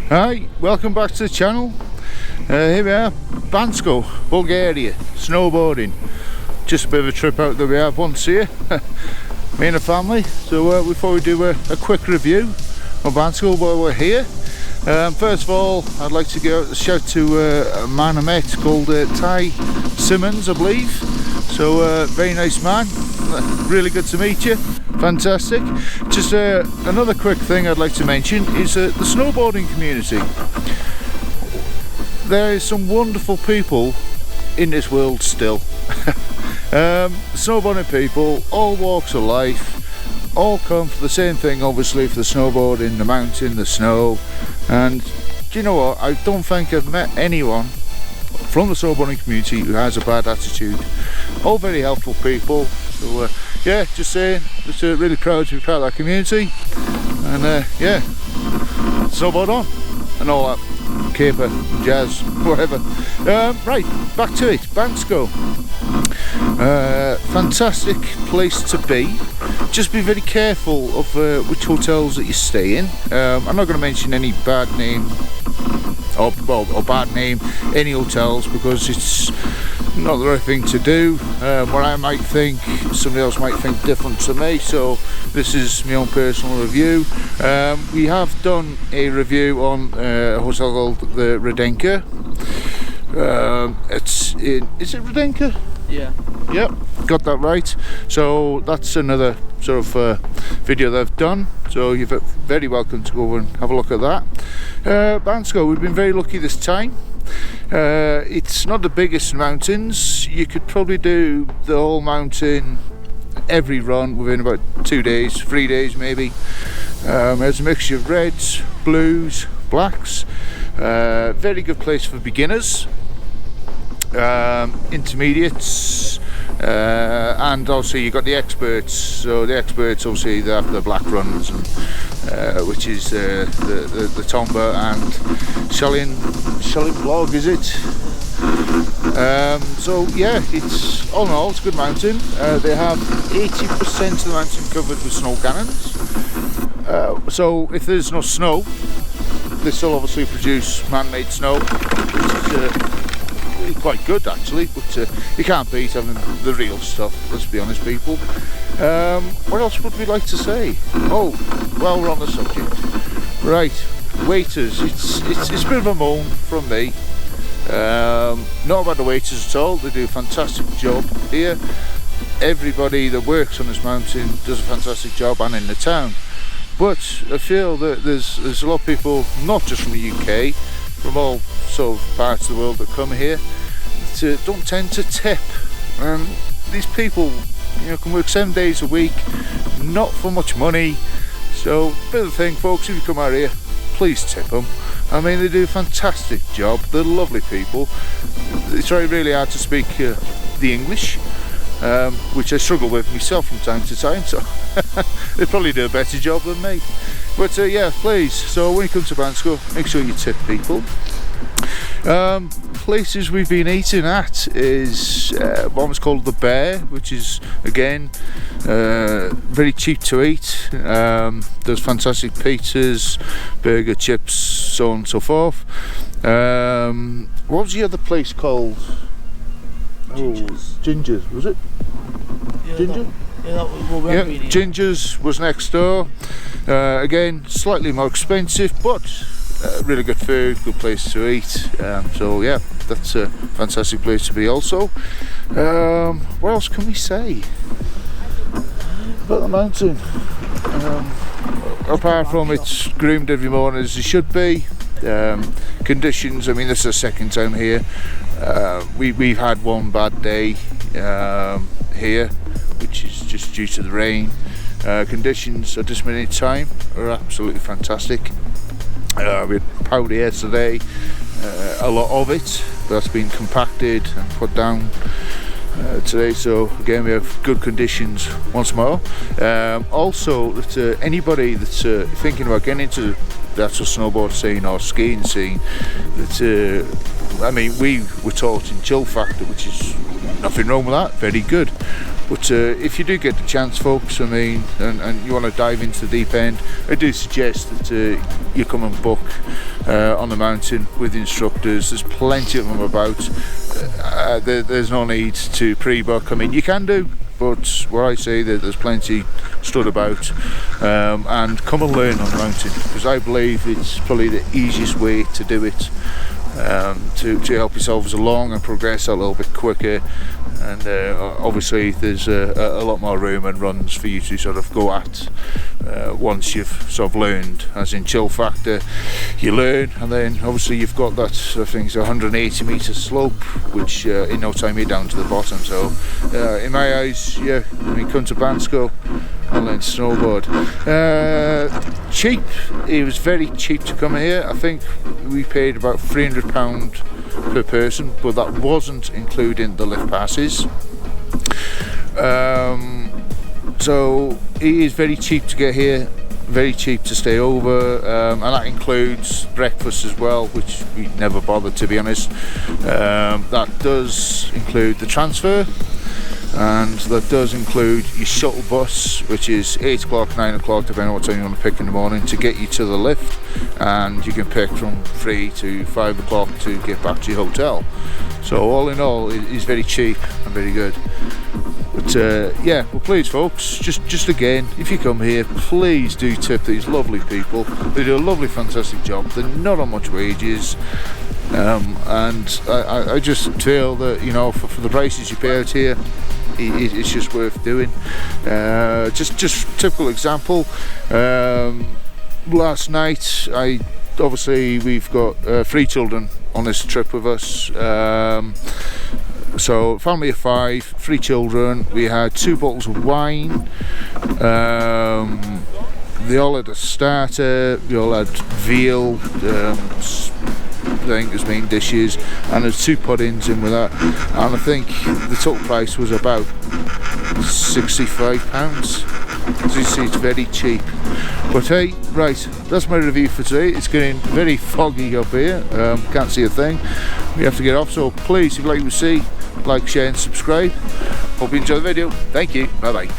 Hi, welcome back to the channel. Here we are, Bansko, Bulgaria, snowboarding. Just a bit of a trip out that we have once a year, me and the family. So we thought we'd do a quick review of Bansko while we're here. First of all, I'd like to go out and shout to a man I met called Ty Simmons, I believe. So very nice man, really good to meet you. Fantastic. Just another quick thing I'd like to mention is the snowboarding community. There is some wonderful people in this world still. Snowboarding people, all walks of life, all come for the same thing, obviously, for the snowboarding, the mountain, the snow. And do you know what? I don't think I've met anyone from the snowboarding community who has a bad attitude. All very helpful people. So yeah, just saying, just really proud to be part of that community. And yeah, snowboard on and all that caper, jazz, whatever. Right, back to it. Bansko, fantastic place to be. Just be very careful of which hotels that you stay in. I'm not going to mention any bad name or bad name any hotels, because it's not the right thing to do. What I might think, somebody else might think different to me, so this is my own personal review. We have done a review on a hotel called the Radenka. Is it Radenka? Yeah. Yep, got that right. So that's another sort of video they've done, so you're very welcome to go and have a look at that. Bansko, we've been very lucky this time. It's not the biggest mountains. You could probably do the whole mountain every run within about 2 days, 3 days maybe. There's a mixture of reds, blues, blacks. Very good place for beginners, intermediates, and also you've got the experts. So the experts, obviously, they have the black runs, and which is the Tomba and Shellin Blog, is it? So yeah, it's all in all, it's a good mountain. They have 80% of the mountain covered with snow cannons. So if there's no snow, they still obviously produce man-made snow, which is really quite good actually, but you can't beat having the real stuff, let's be honest, people. What else would we like to say? Oh, while we're on the subject, right, waiters, it's a bit of a moan from me. Not about the waiters at all, they do a fantastic job here. Everybody that works on this mountain does a fantastic job, and in the town. But I feel that there's a lot of people, not just from the UK, from all sort of parts of the world that come here, that don't tend to tip. These people, you know, can work 7 days a week, not for much money. So, bit of the thing, folks, if you come out here, please tip them. I mean, they do a fantastic job. They're lovely people. They try really hard to speak the English, which I struggle with myself from time to time, so they probably do a better job than me. But yeah, please, so when you come to Bansko, make sure you tip people. Places we've been eating at is one was called the Bear, which is again very cheap to eat. There's fantastic pizzas, burger, chips, so on and so forth. What was the other place called? Ginger's, was it? Yeah, Ginger? Ginger's was next door. Again, slightly more expensive, but really good food, good place to eat. So yeah, that's a fantastic place to be also. What else can we say about the mountain? Apart from it's groomed every morning as it should be. Conditions, I mean, this is the second time here. We've had one bad day here, which is just due to the rain. Conditions at this minute in time are absolutely fantastic. We had powder yesterday, a lot of it, but that's been compacted and put down today. So again, we have good conditions once more. Also, that anybody that's thinking about getting into the actual snowboard scene or skiing scene, that I mean, we were taught in Chill Factor, which is nothing wrong with that, very good. But if you do get the chance, folks, I mean, and you want to dive into the deep end, I do suggest that you come and book on the mountain with instructors. There's plenty of them about. There's no need to pre-book. I mean, you can do, but what I say, that there's plenty stood about, and come and learn on the mountain, because I believe it's probably the easiest way to do it, to help yourselves along and progress a little bit quicker. And obviously there's a lot more room and runs for you to sort of go at once you've sort of learned, as in chill factor. You learn, and then obviously you've got that, I think it's 180 metre slope, which in no time you're down to the bottom. So in my eyes, yeah, when you come to Bansko and learn to snowboard, cheap. It was very cheap to come here. I think we paid about £300 per person, but that wasn't including the lift passes. So it is very cheap to get here, very cheap to stay over, and that includes breakfast as well, which we never bothered, to be honest. That does include the transfer, and that does include your shuttle bus, which is 8 o'clock, 9 o'clock, depending on what time you want to pick in the morning, to get you to the lift, and you can pick from 3 to 5 o'clock to get back to your hotel. So all in all, it is very cheap and very good. But yeah, well, please folks, just again, if you come here, please do tip these lovely people. They do a lovely, fantastic job. They're not on much wages, and I just feel that, you know, for the prices you pay out here, it's just worth doing. Just typical example. Last night, obviously we've got 3 children on this trip with us. So family of 5, 3 children. We had 2 bottles of wine. They all had a starter. We all had veal. I think as main dishes, and there's 2 puddings in with that, and I think the total price was about £65. As you see, it's very cheap. But hey, right, that's my review for today. It's getting very foggy up here, can't see a thing. We have to get off, so please, if you'd like to see, like, share and subscribe. Hope you enjoy the video. Thank you, bye bye.